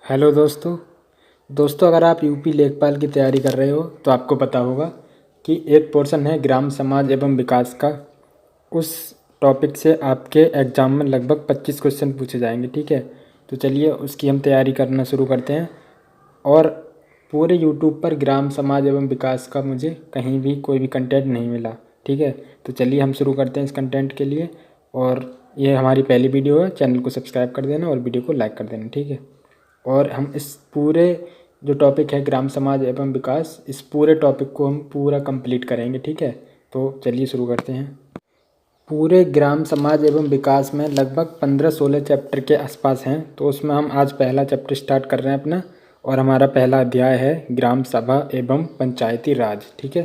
Hello दोस्तों अगर आप यूपी लेखपाल की तैयारी कर रहे हो तो आपको पता होगा कि एक पोर्शन है ग्राम समाज एवं विकास का। उस टॉपिक से आपके एग्ज़ाम में लगभग 25 क्वेश्चन पूछे जाएंगे। ठीक है, तो चलिए उसकी हम तैयारी करना शुरू करते हैं। और पूरे यूट्यूब पर ग्राम समाज एवं विकास का मुझे कहीं भी कोई भी कंटेंट नहीं मिला। ठीक है, तो चलिए हम शुरू करते हैं इस कंटेंट के लिए। और ये हमारी पहली वीडियो है, चैनल को सब्सक्राइब कर देना और वीडियो को लाइक कर देना। ठीक है, और हम इस पूरे जो टॉपिक है ग्राम समाज एवं विकास, इस पूरे टॉपिक को हम पूरा कंप्लीट करेंगे। ठीक है, तो चलिए शुरू करते हैं। पूरे ग्राम समाज एवं विकास में लगभग 15-16 चैप्टर के आसपास हैं, तो उसमें हम आज पहला चैप्टर स्टार्ट कर रहे हैं अपना। और हमारा पहला अध्याय है ग्राम सभा एवं पंचायती राज। ठीक है,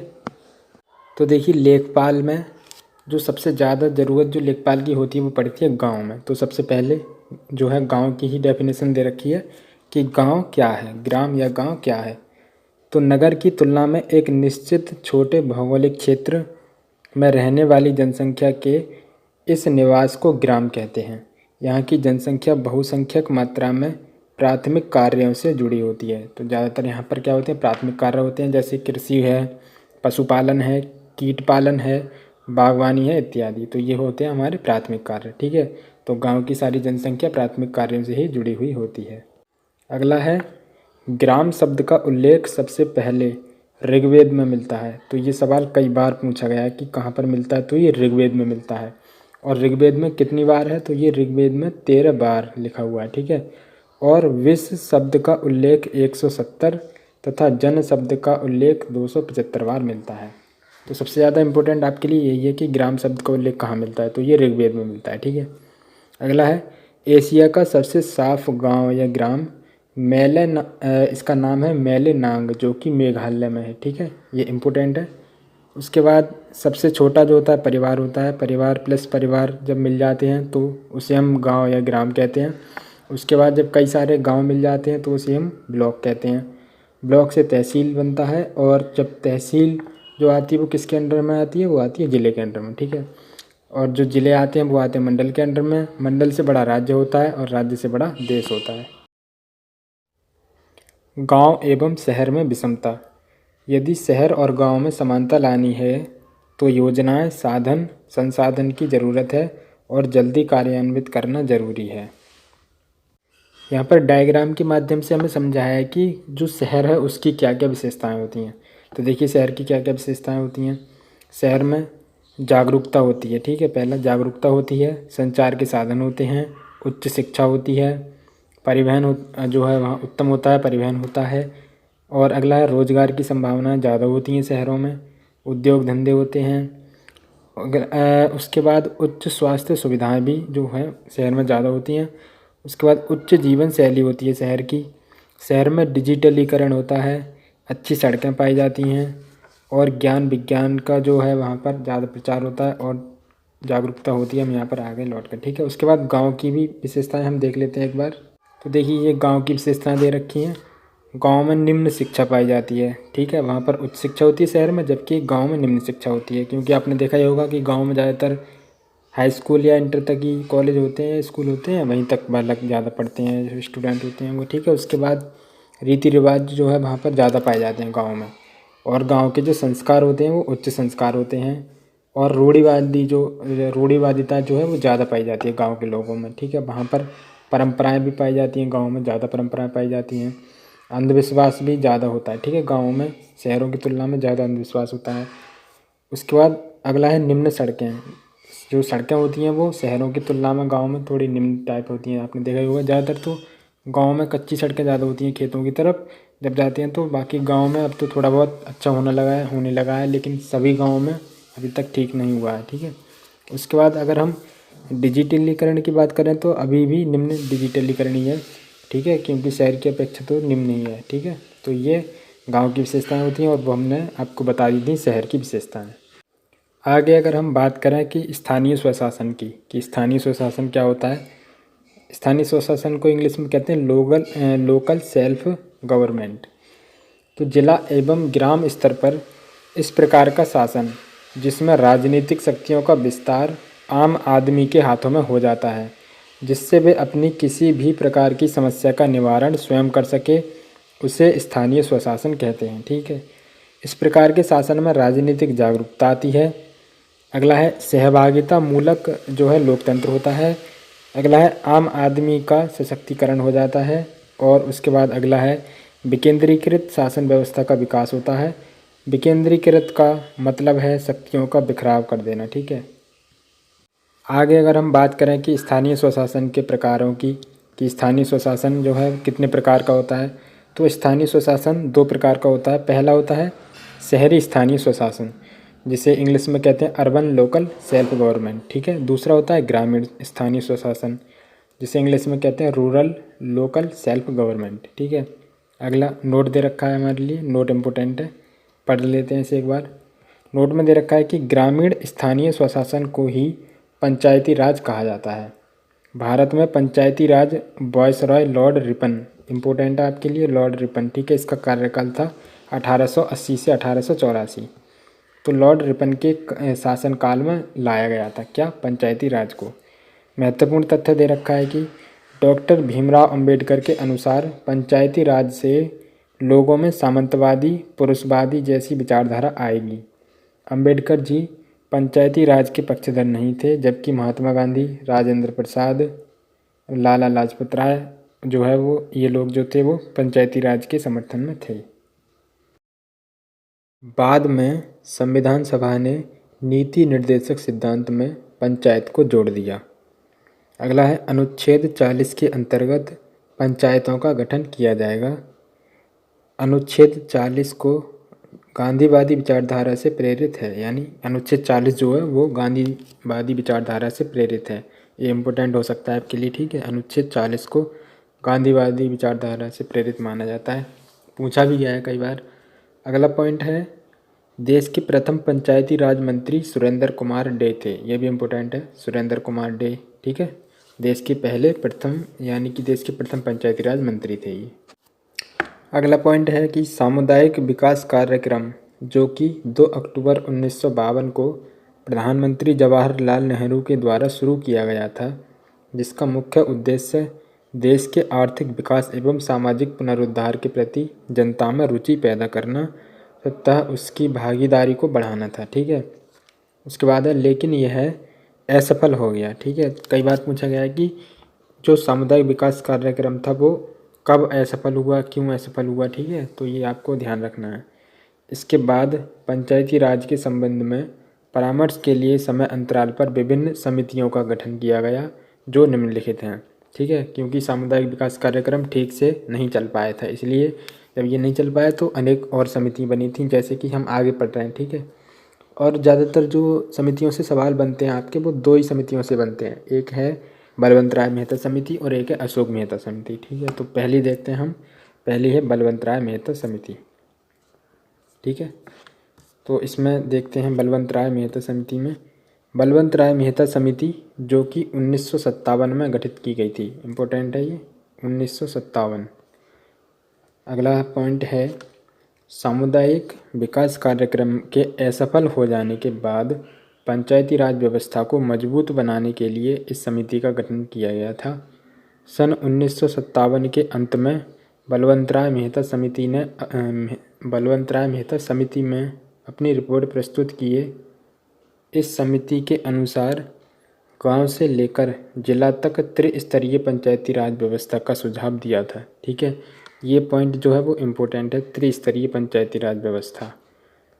तो देखिए लेखपाल में जो सबसे ज़्यादा ज़रूरत जो लेखपाल की होती है वो पड़ती है गांव में। तो सबसे पहले जो है गांव की ही डेफिनेशन दे रखी है कि गांव क्या है, ग्राम या गांव क्या है। तो नगर की तुलना में एक निश्चित छोटे भौगोलिक क्षेत्र में रहने वाली जनसंख्या के इस निवास को ग्राम कहते हैं। यहाँ की जनसंख्या बहुसंख्यक मात्रा में प्राथमिक कार्यों से जुड़ी होती है। तो ज़्यादातर यहाँ पर क्या होते हैं, प्राथमिक कार्य होते हैं, जैसे कृषि है, पशुपालन है, कीट पालन है, बागवानी है इत्यादि। तो ये होते हैं हमारे प्राथमिक कार्य। ठीक है, तो गांव की सारी जनसंख्या प्राथमिक कार्यों से ही जुड़ी हुई होती है। अगला है ग्राम शब्द का उल्लेख सबसे पहले ऋग्वेद में मिलता है। तो ये सवाल कई बार पूछा गया है कि कहाँ पर मिलता है, तो ये ऋग्वेद में मिलता है। और ऋग्वेद में कितनी बार है, तो ये ऋग्वेद में 13 बार लिखा हुआ है। ठीक है, और विश्व शब्द का उल्लेख 170 तथा जन शब्द का उल्लेख 275 बार मिलता है। तो सबसे ज़्यादा इम्पोर्टेंट आपके लिए यही है कि ग्राम शब्द का उल्लेख कहाँ मिलता है, तो ये ऋग्वेद में मिलता है। ठीक है, अगला है एशिया का सबसे साफ गांव या ग्राम इसका नाम है मेलेनांग, जो कि मेघालय में है। ठीक है, ये इम्पोर्टेंट है। उसके बाद सबसे छोटा जो होता है परिवार होता है। परिवार प्लस परिवार जब मिल जाते हैं तो उसे हम गांव या ग्राम कहते हैं। उसके बाद जब कई सारे गांव मिल जाते हैं तो उसे हम ब्लॉक कहते हैं। ब्लॉक से तहसील बनता है, और जब तहसील जो आती है वो किसके अंडर में आती है, वो आती है ज़िले के अंडर में। ठीक है, और जो ज़िले आते हैं वो आते हैं मंडल के अंडर में। मंडल से बड़ा राज्य होता है और राज्य से बड़ा देश होता है। गांव एवं शहर में विषमता। यदि शहर और गांव में समानता लानी है तो योजनाएं, साधन, संसाधन की ज़रूरत है और जल्दी कार्यान्वित करना ज़रूरी है। यहाँ पर डायग्राम के माध्यम से हमें समझाया है कि जो शहर है उसकी क्या क्या विशेषताएं होती हैं। तो देखिए शहर की क्या क्या विशेषताएं होती हैं। शहर में जागरूकता होती है। ठीक है, पहला जागरूकता होती है, संचार के साधन होते हैं, उच्च शिक्षा होती है, परिवहन जो है वहाँ उत्तम होता है, परिवहन होता है। और अगला है रोजगार की संभावनाएं ज़्यादा होती हैं शहरों में, उद्योग धंधे होते हैं। अगर उसके बाद उच्च स्वास्थ्य सुविधाएं भी जो है शहर में ज़्यादा होती हैं। उसके बाद उच्च जीवन शैली होती है शहर की। शहर में डिजिटलीकरण होता है, अच्छी सड़कें पाई जाती हैं, और ज्ञान विज्ञान का जो है वहाँ पर ज़्यादा प्रचार होता है और जागरूकता होती है। हम यहाँ पर आगे लौट कर, ठीक है। उसके बाद गांव की भी विशेषताएं हम देख लेते हैं एक बार। तो देखिए ये गांव की विशेषताएं दे रखी हैं। गांव में निम्न शिक्षा पाई जाती है। ठीक है, वहाँ पर उच्च शिक्षा होती है शहर में, जबकि गांव में निम्न शिक्षा होती है। क्योंकि आपने देखा ही होगा कि गांव में ज़्यादातर हाई स्कूल या इंटर तक ही कॉलेज होते हैं, स्कूल होते हैं, वहीं तक बालक ज़्यादा पढ़ते हैं, जो स्टूडेंट होते हैं वो। ठीक है, उसके बाद रीति रिवाज जो है वहाँ पर ज़्यादा पाए जाते हैं गाँव में। और गाँव के जो संस्कार होते हैं वो उच्च संस्कार होते हैं। और रूढ़िवादिता जो है वो ज़्यादा पाई जाती है गाँव के लोगों में। ठीक है, वहाँ पर परंपराएं भी पाई जाती हैं, गाँव में ज़्यादा परंपराएं पाई जाती हैं। अंधविश्वास भी ज़्यादा होता है। ठीक है, गाँव में शहरों की तुलना में ज़्यादा अंधविश्वास होता है। उसके बाद अगला है निम्न सड़कें। जो सड़कें होती हैं वो शहरों की तुलना में गाँव में थोड़ी निम्न टाइप होती हैं। आपने देखा ही होगा ज़्यादातर तो गाँव में कच्ची सड़कें ज़्यादा होती हैं खेतों की तरफ जब जाते हैं। तो बाकी गाँव में अब तो थोड़ा बहुत अच्छा होने लगा है, लेकिन सभी गाँव में अभी तक ठीक नहीं हुआ है। ठीक है, उसके बाद अगर हम डिजिटलीकरण की बात करें तो अभी भी निम्न डिजिटलीकरण ही है। ठीक है, क्योंकि शहर की अपेक्षा तो निम्न ही है। ठीक है, तो ये गांव की विशेषताएं होती हैं और वो हमने आपको बता दी थी शहर की विशेषताएं। आगे अगर हम बात करें कि स्थानीय स्वशासन की, कि स्थानीय स्वशासन क्या होता है। स्थानीय स्वशासन को इंग्लिश में कहते हैं लोकल सेल्फ गवर्नमेंट। तो जिला एवं ग्राम स्तर पर इस प्रकार का शासन जिसमें राजनीतिक शक्तियों का विस्तार आम आदमी के हाथों में हो जाता है, जिससे वे अपनी किसी भी प्रकार की समस्या का निवारण स्वयं कर सके, उसे स्थानीय स्वशासन कहते हैं। ठीक है, इस प्रकार के शासन में राजनीतिक जागरूकता आती है। अगला है सहभागिता मूलक जो है लोकतंत्र होता है। अगला है आम आदमी का सशक्तिकरण हो जाता है। और उसके बाद अगला है विकेंद्रीकृत शासन व्यवस्था का विकास होता है। विकेंद्रीकृत का मतलब है शक्तियों का बिखराव कर देना। ठीक है, आगे अगर हम बात करें कि स्थानीय स्वशासन के प्रकारों की, कि स्थानीय स्वशासन जो है कितने प्रकार का होता है, तो स्थानीय स्वशासन दो प्रकार का होता है। पहला होता है शहरी स्थानीय स्वशासन, जिसे इंग्लिश में कहते हैं अर्बन लोकल सेल्फ गवर्नमेंट। ठीक है, दूसरा होता है ग्रामीण स्थानीय स्वशासन, जिसे इंग्लिश में कहते हैं रूरल लोकल सेल्फ गवर्नमेंट। ठीक है, अगला नोट दे रखा है हमारे लिए, नोट इम्पोर्टेंट है, पढ़ लेते हैं इसे एक बार। नोट में दे रखा है कि ग्रामीण स्थानीय स्वशासन को ही पंचायती राज कहा जाता है। भारत में पंचायती राज वायसरॉय लॉर्ड रिपन, इम्पोर्टेंट है आपके लिए, लॉर्ड रिपन। ठीक है, इसका कार्यकाल था 1880 से 1884। तो लॉर्ड रिपन के शासनकाल में लाया गया था क्या, पंचायती राज को। महत्वपूर्ण तथ्य दे रखा है कि डॉक्टर भीमराव अंबेडकर के अनुसार पंचायती राज से लोगों में सामंतवादी पुरुषवादी जैसी विचारधारा आएगी। अंबेडकर जी पंचायती राज के पक्षधर नहीं थे, जबकि महात्मा गांधी, राजेंद्र प्रसाद, लाला लाजपत राय जो है वो, ये लोग जो थे वो पंचायती राज के समर्थन में थे। बाद में संविधान सभा ने नीति निर्देशक सिद्धांत में पंचायत को जोड़ दिया। अगला है अनुच्छेद 40 के अंतर्गत पंचायतों का गठन किया जाएगा। अनुच्छेद 40 को गांधीवादी विचारधारा से प्रेरित है, यानी अनुच्छेद 40 जो है वो गांधीवादी विचारधारा से प्रेरित है। ये इम्पोर्टेंट हो सकता है आपके लिए। ठीक है, अनुच्छेद 40 को गांधीवादी विचारधारा से प्रेरित माना जाता है, पूछा भी गया है कई बार। अगला पॉइंट है देश के प्रथम पंचायती राज मंत्री सुरेंद्र कुमार डे थे, ये भी इम्पोर्टेंट है, सुरेंद्र कुमार डे। ठीक है, देश के पहले प्रथम, यानी कि देश के प्रथम पंचायती राज मंत्री थे ये। अगला पॉइंट है कि सामुदायिक विकास कार्यक्रम जो कि 2 अक्टूबर 1952 को प्रधानमंत्री जवाहरलाल नेहरू के द्वारा शुरू किया गया था, जिसका मुख्य उद्देश्य देश के आर्थिक विकास एवं सामाजिक पुनरुद्धार के प्रति जनता में रुचि पैदा करना तथा उसकी भागीदारी को बढ़ाना था। ठीक है, उसके बाद है लेकिन यह असफल हो गया। ठीक है, कई बार पूछा गया है कि जो सामुदायिक विकास कार्यक्रम था वो कब असफल हुआ, क्यों असफल हुआ। ठीक है, तो ये आपको ध्यान रखना है। इसके बाद पंचायती राज के संबंध में परामर्श के लिए समय अंतराल पर विभिन्न समितियों का गठन किया गया जो निम्नलिखित हैं। ठीक है, क्योंकि सामुदायिक विकास कार्यक्रम ठीक से नहीं चल पाया था, इसलिए जब ये नहीं चल पाया तो अनेक और समिति बनी थी, जैसे कि हम आगे पढ़ रहे हैं। ठीक है, और ज़्यादातर जो समितियों से सवाल बनते हैं आपके, वो 2 ही समितियों से बनते हैं, एक है बलवंत राय मेहता समिति और एक है अशोक मेहता समिति। ठीक है, तो पहली देखते हैं हम, पहली है बलवंत राय मेहता समिति। ठीक है, तो इसमें देखते हैं बलवंत राय मेहता समिति में, बलवंत राय मेहता समिति जो कि 1957 में गठित की गई थी, इम्पोर्टेंट है ये, 1957। अगला पॉइंट है सामुदायिक विकास कार्यक्रम के असफल हो जाने के बाद पंचायती राज व्यवस्था को मजबूत बनाने के लिए इस समिति का गठन किया गया था। सन 1957 के अंत में बलवंत राय मेहता समिति में अपनी रिपोर्ट प्रस्तुत किए। इस समिति के अनुसार गांव से लेकर जिला तक त्रिस्तरीय पंचायती राज व्यवस्था का सुझाव दिया था। ठीक है, ये पॉइंट जो है वो इम्पोर्टेंट है, त्रिस्तरीय पंचायती राज व्यवस्था।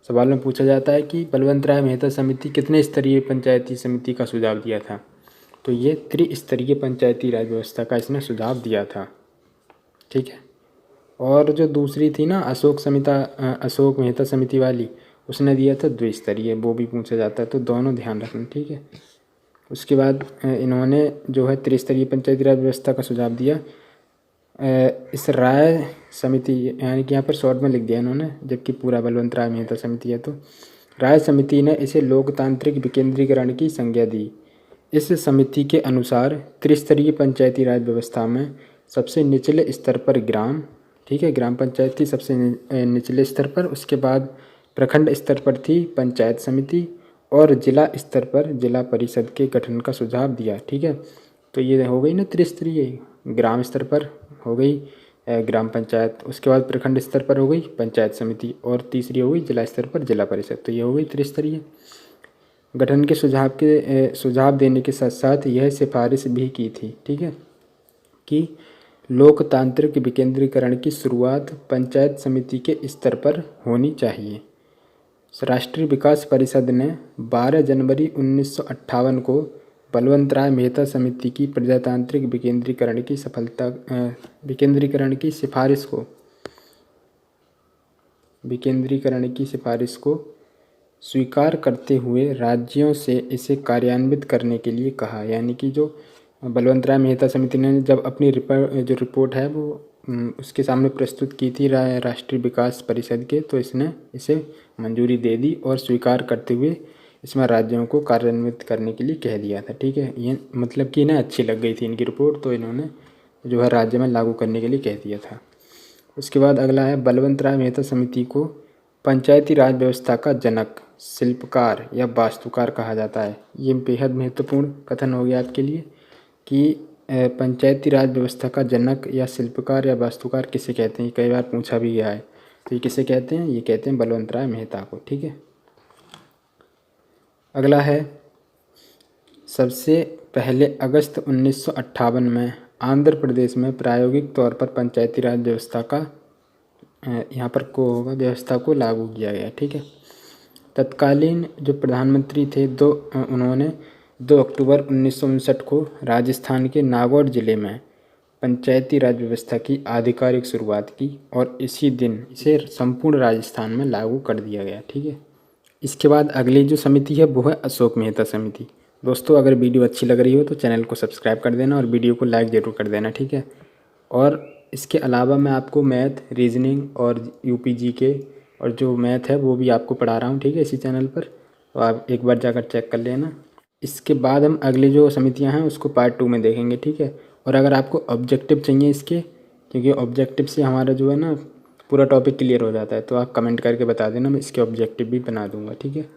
सवाल में पूछा जाता है कि बलवंत राय मेहता समिति कितने स्तरीय पंचायती समिति का सुझाव दिया था, तो ये त्रिस्तरीय पंचायती राज व्यवस्था का इसने सुझाव दिया था। ठीक है, और जो दूसरी थी ना अशोक मेहता समिति वाली, उसने दिया था द्विस्तरीय, वो भी पूछा जाता है, तो दोनों ध्यान रखना। ठीक है, उसके बाद इन्होंने जो है त्रिस्तरीय पंचायती राज व्यवस्था का सुझाव दिया। इस राय समिति, यानी कि यहाँ पर शॉर्ट में लिख दिया इन्होंने, जबकि पूरा बलवंत राय मेहता समिति है, तो राय समिति ने इसे लोकतांत्रिक विकेंद्रीकरण की संज्ञा दी। इस समिति के अनुसार त्रिस्तरीय पंचायती राज व्यवस्था में सबसे निचले स्तर पर ग्राम, ठीक है, ग्राम पंचायत थी सबसे निचले स्तर पर, उसके बाद प्रखंड स्तर पर थी पंचायत समिति और जिला स्तर पर जिला परिषद के गठन का सुझाव दिया। ठीक है, तो ये हो गई ना त्रिस्तरीय, ग्राम स्तर पर हो गई ग्राम पंचायत, उसके बाद प्रखंड स्तर पर हो गई पंचायत समिति, और तीसरी हो गई जिला स्तर पर जिला परिषद। तो ये हो गई त्रिस्तरीय। गठन के सुझाव देने के साथ साथ यह सिफारिश भी की थी, ठीक है, कि लोकतांत्रिक विकेंद्रीकरण की शुरुआत पंचायत समिति के स्तर पर होनी चाहिए। राष्ट्रीय विकास परिषद ने 12 जनवरी 1958 को बलवंतराय मेहता समिति की प्रजातांत्रिक विकेंद्रीकरण की सिफारिश को स्वीकार करते हुए राज्यों से इसे कार्यान्वित करने के लिए कहा। यानी कि जो बलवंतराय मेहता समिति ने जब अपनी जो रिपोर्ट है वो उसके सामने प्रस्तुत की थी राष्ट्रीय विकास परिषद के, तो इसने इसे मंजूरी दे दी और स्वीकार करते हुए इसमें राज्यों को कार्यान्वित करने के लिए कह दिया था, ठीक है। ये मतलब कि इन्हें अच्छी लग गई थी इनकी रिपोर्ट, तो इन्होंने जो है राज्य में लागू करने के लिए कह दिया था। उसके बाद अगला है, बलवंतराय मेहता समिति को पंचायती राज व्यवस्था का जनक, शिल्पकार या वास्तुकार कहा जाता है। ये बेहद महत्वपूर्ण कथन हो गया आपके लिए कि पंचायती राज व्यवस्था का जनक या शिल्पकार या वास्तुकार किसे कहते हैं, कई बार पूछा भी गया है। तो ये किसे कहते हैं, ये कहते हैं बलवंतराय मेहता को, ठीक है। अगला है, सबसे पहले अगस्त 1958 में आंध्र प्रदेश में प्रायोगिक तौर पर पंचायती राज व्यवस्था का यहाँ पर को होगा व्यवस्था को लागू किया गया, ठीक है। तत्कालीन जो प्रधानमंत्री थे उन्होंने 2 अक्टूबर 1959 को राजस्थान के नागौर जिले में पंचायती राज व्यवस्था की आधिकारिक शुरुआत की और इसी दिन इसे संपूर्ण राजस्थान में लागू कर दिया गया, ठीक है। इसके बाद अगली जो समिति है वो है अशोक मेहता समिति। दोस्तों अगर वीडियो अच्छी लग रही हो तो चैनल को सब्सक्राइब कर देना और वीडियो को लाइक ज़रूर कर देना, ठीक है। और इसके अलावा मैं आपको मैथ, रीजनिंग और यूपी जीके और जो मैथ है वो भी आपको पढ़ा रहा हूँ, ठीक है, इसी चैनल पर, तो आप एक बार जाकर चेक कर लेना। इसके बाद हम अगली जो समितियाँ हैं उसको पार्ट 2 में देखेंगे, ठीक है। और अगर आपको ऑब्जेक्टिव चाहिए इसके, क्योंकि ऑब्जेक्टिव से हमारा जो है ना पूरा टॉपिक क्लियर हो जाता है, तो आप कमेंट करके बता देना, मैं इसके ऑब्जेक्टिव भी बना दूंगा, ठीक है।